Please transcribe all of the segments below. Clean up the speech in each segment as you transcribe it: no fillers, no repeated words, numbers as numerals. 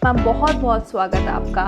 Ma'am बहुत बहुत स्वागत है आपका।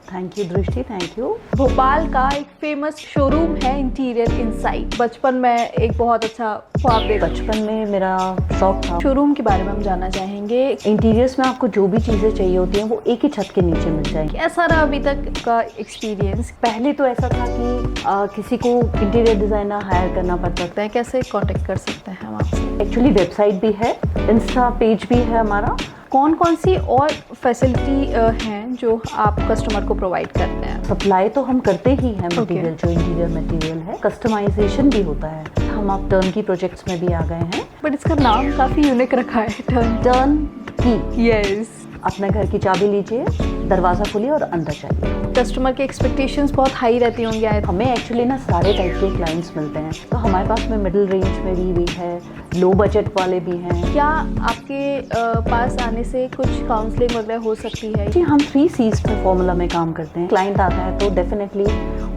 थैंक यू दृष्टि, थैंक यू। भोपाल का एक फेमस शोरूम है इंटीरियर इनसाइट। बचपन में एक बहुत अच्छा ख्वाब देखा। बचपन में मेरा शौक था। शोरूम के बारे में हम जानना चाहेंगे। इंटीरियर्स में आपको जो भी चीज़ें चाहिए होती हैं वो एक ही छत के नीचे मिल जाएंगी। कैसा रहा अभी तक का एक्सपीरियंस? पहले तो ऐसा था कि किसी को इंटीरियर डिज़ाइनर हायर करना पड़ता था। कैसे कांटेक्ट कर सकते हैं हम आपसे? एक्चुअली वेबसाइट भी है, इंस्टा पेज भी है हमारा। कौन कौन सी और फैसिलिटी हैं जो आप कस्टमर को प्रोवाइड करते हैं? सप्लाई तो हम करते ही हैं मटेरियल, जो इंटीरियर मटेरियल है। कस्टमाइजेशन भी होता है। हम आप टर्न की प्रोजेक्ट्स में भी आ गए हैं। बट इसका नाम काफ़ी यूनिक रखा है, टर्न की। यस। अपने घर की चाबी लीजिए, दरवाज़ा खोलिए और अंदर जाइए। कस्टमर के एक्सपेक्टेशंस बहुत हाई रहती होंगी। हमें एक्चुअली ना सारे टाइप के क्लाइंट्स मिलते हैं, तो हमारे पास में मिडिल रेंज में भी है, लो बजट वाले भी हैं। क्या आपके पास आने से कुछ काउंसलिंग वगैरह हो सकती है? जी, हम 3 C's पे फॉर्मूला में काम करते हैं। क्लाइंट आता है तो डेफिनेटली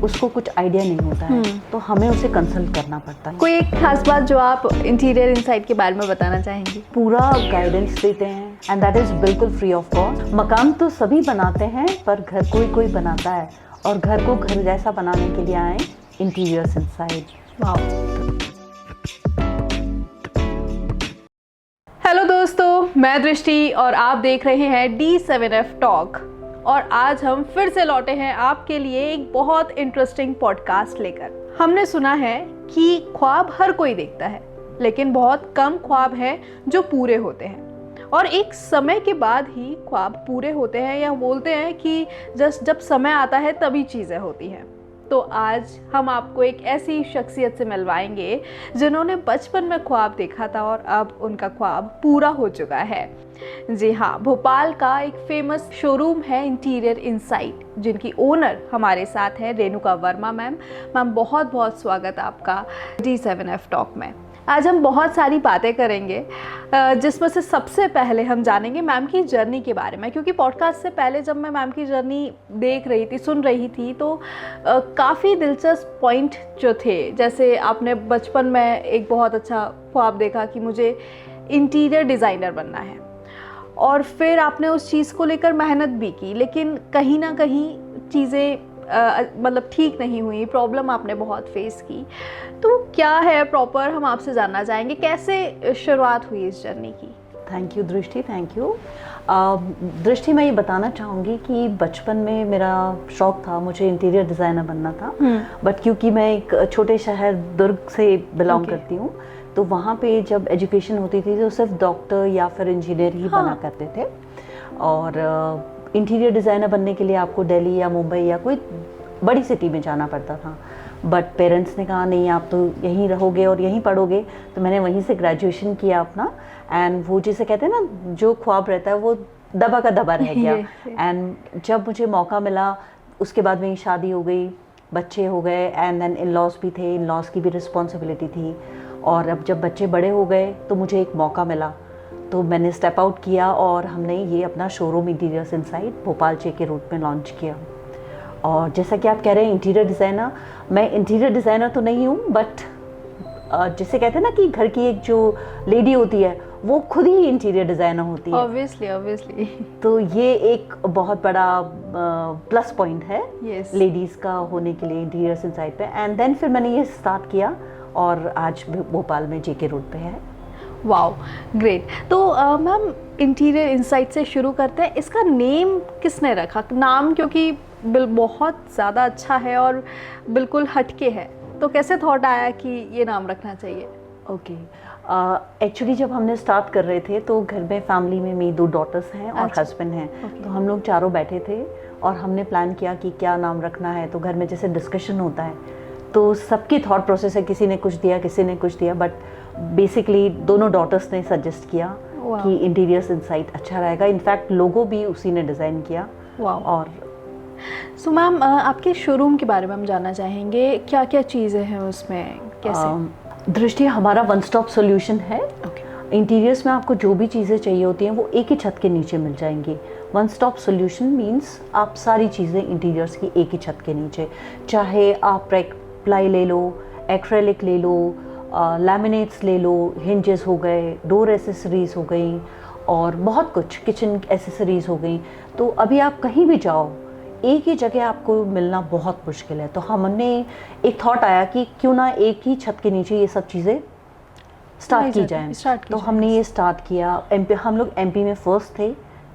उसको कुछ आइडिया नहीं होता है, तो हमें उसे कंसल्ट करना पड़ता है। कोई एक खास बात जो आप इंटीरियर इनसाइट के बारे में बताना चाहेंगे? पूरा गाइडेंस देते हैं एंड दैट इज बिल्कुल फ्री ऑफ कॉस्ट। मकान तो सभी बनाते हैं, पर घर कोई कोई बनाता है, और घर को घर जैसा बनाने के लिए आए इंटीरियर्स इनसाइट। वाओ। हेलो दोस्तों, मैं दृष्टि और आप देख रहे हैं D7F टॉक। और आज हम फिर से लौटे हैं आपके लिए एक बहुत इंटरेस्टिंग पॉडकास्ट लेकर। हमने सुना है कि ख्वाब हर कोई देखता है, लेकिन बहुत कम ख्वाब हैं जो पूरे होते हैं, और एक समय के बाद ही ख्वाब पूरे होते हैं, या बोलते हैं कि जब समय आता है तभी चीज़ें होती हैं। तो आज हम आपको एक ऐसी शख्सियत से मिलवाएंगे जिन्होंने बचपन में ख्वाब देखा था और अब उनका ख्वाब पूरा हो चुका है। जी हाँ, भोपाल का एक फेमस शोरूम है इंटीरियर इनसाइट, जिनकी ओनर हमारे साथ है रेणुका वर्मा मैम। मैम बहुत बहुत स्वागत आपका D7F टॉक में। आज हम बहुत सारी बातें करेंगे, जिसमें से सबसे पहले हम जानेंगे मैम की जर्नी के बारे में, क्योंकि पॉडकास्ट से पहले जब मैं मैम की जर्नी देख रही थी, सुन रही थी, तो काफ़ी दिलचस्प पॉइंट जो थे, जैसे आपने बचपन में एक बहुत अच्छा ख्वाब देखा कि मुझे इंटीरियर डिज़ाइनर बनना है, और फिर आपने उस चीज़ को लेकर मेहनत भी की, लेकिन कहीं ना कहीं चीज़ें मतलब ठीक नहीं हुई, प्रॉब्लम आपने बहुत फेस की। तो क्या है प्रॉपर, हम आपसे जानना चाहेंगे कैसे शुरुआत हुई इस जर्नी की? थैंक यू दृष्टि, थैंक यू। दृष्टि, मैं ये बताना चाहूँगी कि बचपन में मेरा शौक था, मुझे इंटीरियर डिज़ाइनर बनना था। बट क्योंकि मैं एक छोटे शहर दुर्ग से बिलोंग करती हूँ, तो वहाँ पे जब एजुकेशन होती थी तो सिर्फ डॉक्टर या फिर इंजीनियर ही बना करते थे, और इंटीरियर डिज़ाइनर बनने के लिए आपको दिल्ली या मुंबई या कोई बड़ी सिटी में जाना पड़ता था। बट पेरेंट्स ने कहा नहीं, आप तो यहीं रहोगे और यहीं पढ़ोगे, तो मैंने वहीं से ग्रेजुएशन किया अपना। एंड वो जिसे कहते हैं ना, जो ख्वाब रहता है वो दबा का दबा रह गया। एंड जब मुझे मौका मिला, उसके बाद मेरी शादी हो गई, बच्चे हो गए, एंड देन इन लॉज भी थे, इन लॉज की भी रिस्पॉन्सिबिलिटी थी। और अब जब बच्चे बड़े हो गए तो मुझे एक मौका मिला, तो मैंने स्टेप आउट किया और हमने ये अपना showroom interiors insight Bhopal JK road में लॉन्च किया। और जैसा कि आप कह रहे हैं इंटीरियर डिज़ाइनर, मैं इंटीरियर डिज़ाइनर तो नहीं हूँ, बट जिसे कहते हैं ना कि घर की एक जो लेडी होती है वो खुद ही इंटीरियर डिज़ाइनर होती है। ऑब्वियसली तो ये एक बहुत बड़ा प्लस पॉइंट है लेडीज़ का होने के लिए इंटीरियर्स इनसाइट पे। एंड देन फिर मैंने ये स्टार्ट किया, और आज भोपाल में JK रोड पे है। Wow, great. तो मैम, इंटीरियर इनसाइट से शुरू करते हैं। इसका नेम किसने रखा? नाम क्योंकि बहुत ज़्यादा अच्छा है और बिल्कुल हटके है, तो कैसे थॉट आया कि ये नाम रखना चाहिए? ओके, एक्चुअली जब हमने स्टार्ट कर रहे थे तो घर में फैमिली में मेरी 2 डॉटर्स हैं और हस्बैंड हैं। तो हम लोग चारों बैठे थे और हमने प्लान किया कि क्या नाम रखना है। तो घर में जैसे डिस्कशन होता है तो सबकी थॉट प्रोसेस है, किसी ने कुछ दिया, किसी ने कुछ दिया, बट बेसिकली दोनों डॉटर्स ने सजेस्ट किया कि इंटीरियर्स इनसाइट अच्छा रहेगा। इनफैक्ट लोगो भी उसी ने डिज़ाइन किया। और सो मैम, आपके शोरूम के बारे में हम जानना चाहेंगे, क्या क्या चीज़ें हैं उसमें, कैसे? दृष्टि, हमारा वन स्टॉप सोल्यूशन है। इंटीरियर्स में आपको जो भी चीज़ें चाहिए होती हैं वो एक ही छत के नीचे मिल जाएंगी। वन स्टॉप सोल्यूशन मीन्स आप सारी चीज़ें इंटीरियर्स की एक ही छत के नीचे, चाहे आप प्लाई ले लो, एक्रेलिक ले लो, लैमिनेट्स ले लो, हिंजेस हो गए, डोर एसेसरीज हो गई, और बहुत कुछ किचन एसेसरीज हो गई। तो अभी आप कहीं भी जाओ, एक ही जगह आपको मिलना बहुत मुश्किल है। तो हमने एक थॉट आया कि क्यों ना एक ही छत के नीचे ये सब चीज़ें स्टार्ट की जाएं। तो हमने ये स्टार्ट किया। हम लोग एमपी में फर्स्ट थे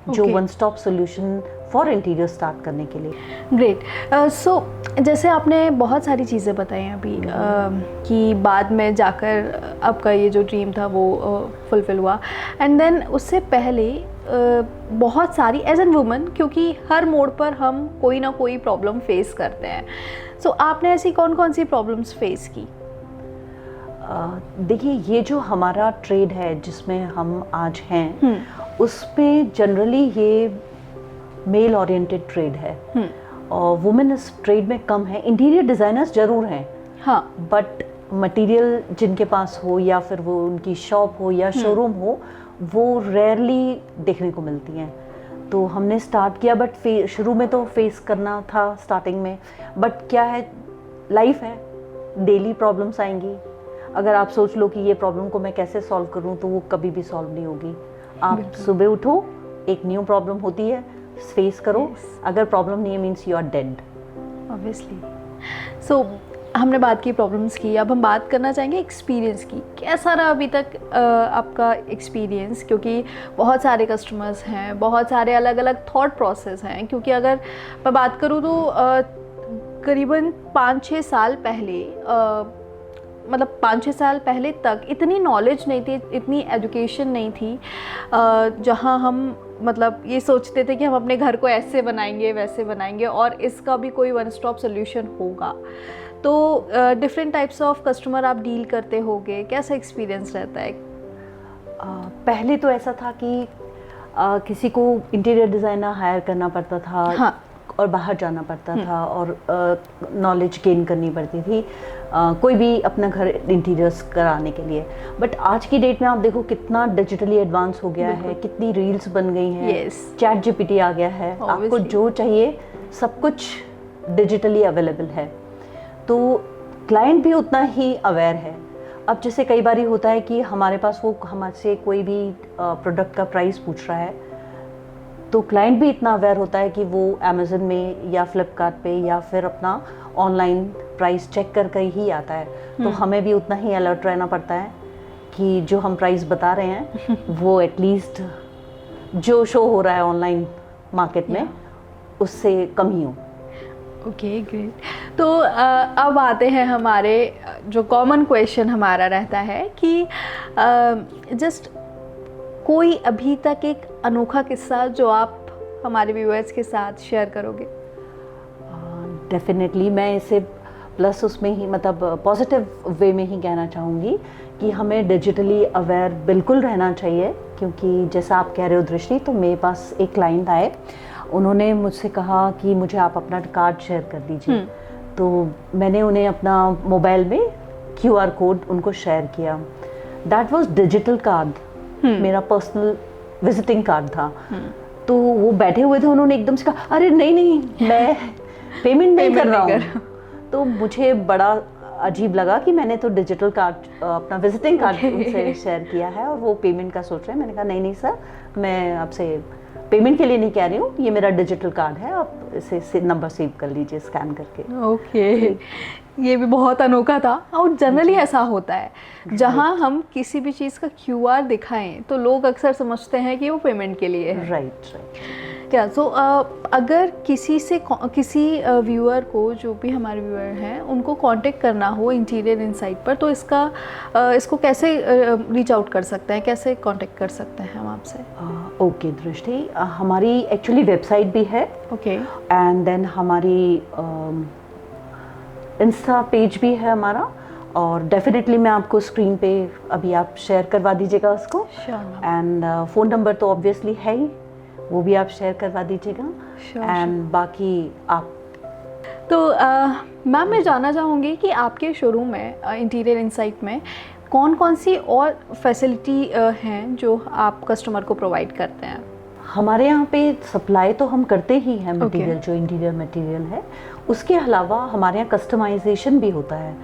जो one stop solution for interior start करने के लिए। ग्रेट। सो जैसे आपने बहुत सारी चीज़ें बताई अभी कि बाद में जाकर आपका ये जो ड्रीम था वो फुलफिल हुआ, एंड देन उससे पहले बहुत सारी एज एन वुमन, क्योंकि हर मोड़ पर हम कोई ना कोई प्रॉब्लम फेस करते हैं, सो आपने ऐसी कौन कौन सी प्रॉब्लम्स फेस की? देखिए, ये जो हमारा ट्रेड है जिसमें हम आज हैं, उसमें जनरली ये मेल ओरिएंटेड ट्रेड है और वुमेन इस ट्रेड में कम है। इंटीरियर डिज़ाइनर्स ज़रूर हैं, हाँ, बट मटेरियल जिनके पास हो या फिर वो उनकी शॉप हो या शोरूम हो, वो रेयरली देखने को मिलती हैं। तो हमने स्टार्ट किया, बट शुरू में तो फेस करना था स्टार्टिंग में। बट क्या है, लाइफ है, डेली प्रॉब्लम्स आएंगी। अगर आप सोच लो कि ये प्रॉब्लम को मैं कैसे सॉल्व करूं, तो वो कभी भी सॉल्व नहीं होगी। आप सुबह उठो, एक न्यू प्रॉब्लम होती है, फेस करो। अगर प्रॉब्लम नहीं है means you are dead, obviously. So हमने बात की प्रॉब्लम्स की, अब हम बात करना चाहेंगे एक्सपीरियंस की। कैसा रहा अभी तक आपका एक्सपीरियंस? क्योंकि बहुत सारे कस्टमर्स हैं, बहुत सारे अलग अलग थॉट प्रोसेस हैं। क्योंकि अगर मैं बात करूँ तो करीबन 5-6 साल पहले मतलब 5-6 साल पहले तक इतनी नॉलेज नहीं थी, इतनी एजुकेशन नहीं थी, जहाँ हम मतलब ये सोचते थे कि हम अपने घर को ऐसे बनाएंगे वैसे बनाएंगे और इसका भी कोई वन स्टॉप सोल्यूशन होगा। तो डिफरेंट टाइप्स ऑफ कस्टमर आप डील करते होगे, कैसा एक्सपीरियंस रहता है? पहले तो ऐसा था कि किसी को इंटीरियर डिज़ाइनर हायर करना पड़ता था, हाँ, और बाहर जाना पड़ता था और नॉलेज गेन करनी पड़ती थी, कोई भी अपना घर इंटीरियर्स कराने के लिए। बट आज की डेट में आप देखो कितना डिजिटली एडवांस हो गया है, कितनी रील्स बन गई हैं, चैट जीपीटी आ गया है, आपको जो चाहिए सब कुछ डिजिटली अवेलेबल है। तो क्लाइंट भी उतना ही अवेयर है। अब जैसे कई बार होता है कि हमारे पास वो हमसे कोई भी प्रोडक्ट का प्राइस पूछ रहा है, तो क्लाइंट भी इतना अवेयर होता है कि वो अमेज़न में या फ्लिपकार्ट पे या फिर अपना ऑनलाइन प्राइस चेक करके ही आता है। तो हमें भी उतना ही अलर्ट रहना पड़ता है कि जो हम प्राइस बता रहे हैं वो एटलीस्ट जो शो हो रहा है ऑनलाइन मार्केट में उससे कम ही हो। Okay, great. तो अब आते हैं हमारे जो कॉमन क्वेश्चन हमारा रहता है कि जस्ट कोई अभी तक एक अनोखा किस्सा जो आप हमारे व्यूअर्स के साथ शेयर करोगे? डेफिनेटली मैं इसे प्लस उसमें ही मतलब पॉजिटिव वे में ही कहना चाहूँगी कि हमें डिजिटली अवेयर बिल्कुल रहना चाहिए। क्योंकि जैसा आप कह रहे हो दृष्टि, तो मेरे पास एक क्लाइंट आए, उन्होंने मुझसे कहा कि मुझे आप अपना कार्ड शेयर कर दीजिए। तो मैंने उन्हें अपना मोबाइल में QR कोड उनको शेयर किया। दैट वाज डिजिटल कार्ड, मेरा पर्सनल विजिटिंग कार्ड था। तो वो बैठे हुए थे, उन्होंने एकदम से कहा अरे नहीं मैं पेमेंट नहीं कर रहा हूँ। तो मुझे बड़ा अजीब लगा कि मैंने तो डिजिटल कार्ड अपना विजिटिंग कार्ड उनसे शेयर किया है और वो पेमेंट का सोच रहे हैं। मैंने कहा नहीं सर, मैं आपसे पेमेंट के लिए नहीं कह रही हूँ, ये मेरा डिजिटल कार्ड है, आप इसे नंबर सेव कर लीजिए स्कैन करके। ओके, ये भी बहुत अनोखा था। और जनरली ऐसा होता है जहाँ हम किसी भी चीज़ का QR दिखाएं तो लोग अक्सर समझते हैं कि वो पेमेंट के लिए है। राइट। क्या सो अगर किसी व्यूअर को, जो भी हमारे व्यूअर हैं, उनको कांटेक्ट करना हो इंटीरियर इनसाइट पर, तो इसको कैसे रीच आउट कर सकते हैं, कैसे कांटेक्ट कर सकते हैं हम आपसे? ओके दृष्टि, हमारी एक्चुअली वेबसाइट भी है। ओके। एंड देन हमारी इंस्टा पेज भी है हमारा, और डेफिनेटली मैं आपको स्क्रीन पे अभी आप शेयर करवा दीजिएगा उसको। एंड फ़ोन नंबर तो ऑब्वियसली है ही, वो भी आप शेयर करवा दीजिएगा। एंड बाकी आप तो मैम मैं जानना चाहूँगी कि आपके शोरूम में इंटीरियर इनसाइट में कौन कौन सी और फैसिलिटी हैं जो आप कस्टमर को प्रोवाइड करते हैं? हमारे यहाँ पे सप्लाई तो हम करते ही हैं मटेरियल, जो इंटीरियर मटेरियल है। उसके अलावा हमारे यहाँ कस्टमाइजेशन भी होता है,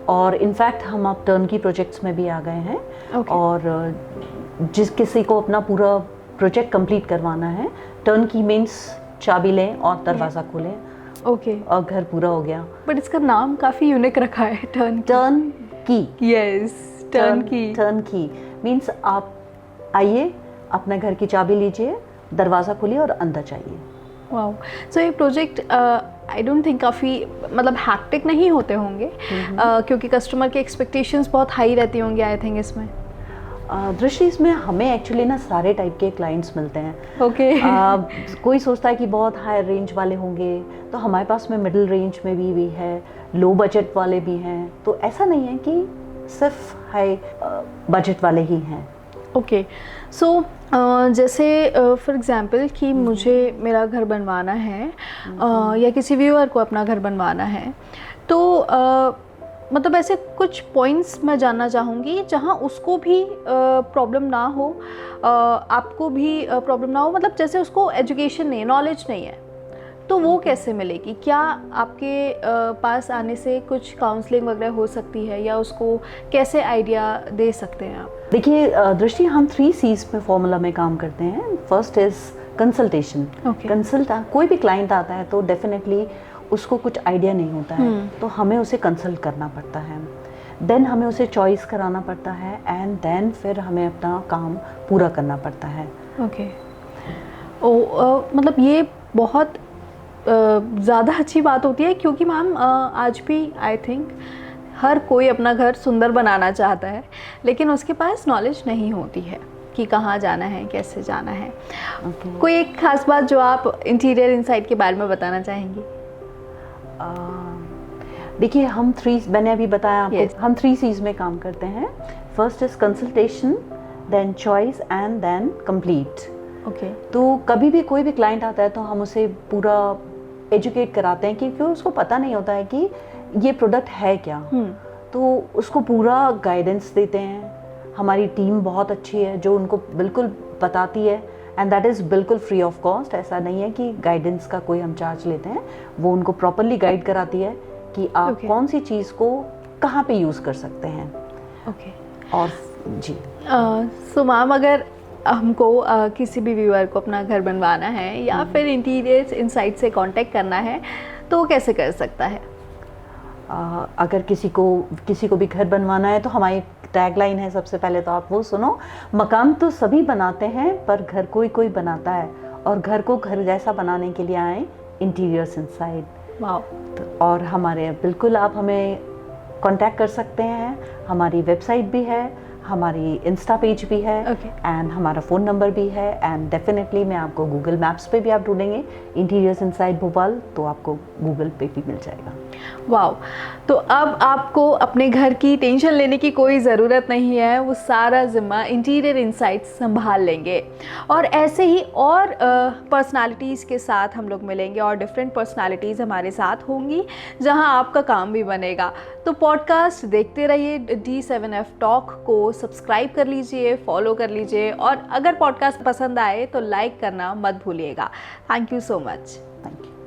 और इनफैक्ट हम अब टर्न की प्रोजेक्ट्स में भी आ गए हैं। और जिस किसी को अपना पूरा प्रोजेक्ट कंप्लीट करवाना है। टर्न की मीन्स चाबी लें और दरवाज़ा खोलें ओके और घर पूरा हो गया। बट इसका नाम काफ़ी यूनिक रखा है, टर्न की। यस, टर्न की मीन्स आप आइए, अपने घर की चाबी लीजिए, दरवाज़ा खोलिए और अंदर जाइए। वाओ, सो ये प्रोजेक्ट आई डोंट थिंक काफ़ी मतलब हैक्टिक नहीं होते होंगे क्योंकि कस्टमर की एक्सपेक्टेशंस बहुत हाई रहती होंगी आई थिंक इसमें। दृष्टि इसमें हमें एक्चुअली ना सारे टाइप के क्लाइंट्स मिलते हैं। ओके कोई सोचता है कि बहुत हाई रेंज वाले होंगे, तो हमारे पास में मिडिल रेंज में भी है, लो बजट वाले भी हैं। तो ऐसा नहीं है कि सिर्फ हाई बजट वाले ही हैं। ओके, सो जैसे फॉर एग्ज़ाम्पल कि मुझे मेरा घर बनवाना है या किसी व्यूअर को अपना घर बनवाना है, तो मतलब ऐसे कुछ पॉइंट्स मैं जानना चाहूँगी जहाँ उसको भी प्रॉब्लम ना हो, आपको भी प्रॉब्लम ना हो। मतलब जैसे उसको एजुकेशन नहीं है, नॉलेज नहीं है, तो वो कैसे मिलेगी? क्या आपके पास आने से कुछ काउंसलिंग वगैरह हो सकती है या उसको कैसे आइडिया दे सकते हैं आप? देखिए दृष्टि, हम 3 C's में फॉर्मूला में काम करते हैं। First is consultation. कोई भी क्लाइंट आता है तो डेफिनेटली उसको कुछ आइडिया नहीं होता है, तो हमें उसे कंसल्ट करना पड़ता है। देन हमें उसे चॉइस कराना पड़ता है एंड देन फिर हमें अपना काम पूरा करना पड़ता है। ओके मतलब ये बहुत ज़्यादा अच्छी बात होती है क्योंकि मैम आज भी आई थिंक हर कोई अपना घर सुंदर बनाना चाहता है, लेकिन उसके पास नॉलेज नहीं होती है कि कहाँ जाना है, कैसे जाना है। कोई एक खास बात जो आप इंटीरियर इनसाइट के बारे में बताना चाहेंगी? देखिए मैंने अभी बताया आपको, हम 3 C's में काम करते हैं। First is consultation, then choice and then complete. Okay, तो कभी भी कोई भी क्लाइंट आता है तो हम उसे पूरा एजुकेट कराते हैं क्योंकि उसको पता नहीं होता है कि ये प्रोडक्ट है क्या। तो उसको पूरा गाइडेंस देते हैं। हमारी टीम बहुत अच्छी है जो उनको बिल्कुल बताती है एंड दैट इज़ बिल्कुल फ्री ऑफ कॉस्ट। ऐसा नहीं है कि गाइडेंस का कोई हम चार्ज लेते हैं। वो उनको प्रॉपरली गाइड कराती है कि आप कौन सी चीज़ को कहाँ पे यूज़ कर सकते हैं। ओके और जी सो मैम, अगर हमको किसी भी व्यूअर को अपना घर बनवाना है या फिर इंटीरियर इनसाइट से कांटेक्ट करना है तो कैसे कर सकता है? अगर किसी को भी घर बनवाना है तो हमारी टैगलाइन है, सबसे पहले तो आप वो सुनो, मकान तो सभी बनाते हैं पर घर कोई बनाता है, और घर को घर जैसा बनाने के लिए आए इंटीरियर्स इनसाइड। वाओ। और हमारे बिल्कुल आप हमें कांटेक्ट कर सकते हैं। हमारी वेबसाइट भी है, हमारी इंस्टा पेज भी है एंड हमारा फ़ोन नंबर भी है एंड डेफिनेटली मैं आपको गूगल मैप्स पे भी आप ढूंढेंगे इंटीरियर्स इनसाइड भोपाल तो आपको गूगल पे भी मिल जाएगा। वाओ, तो अब आपको अपने घर की टेंशन लेने की कोई ज़रूरत नहीं है, वो सारा ज़िम्मा इंटीरियर इनसाइट्स संभाल लेंगे। और ऐसे ही और पर्सनालिटीज़ के साथ हम लोग मिलेंगे और डिफरेंट पर्सनालिटीज़ हमारे साथ होंगी जहां आपका काम भी बनेगा। तो पॉडकास्ट देखते रहिए, D7F टॉक को सब्सक्राइब कर लीजिए, फॉलो कर लीजिए और अगर पॉडकास्ट पसंद आए तो लाइक करना मत भूलिएगा। Thank you so much. Thank you.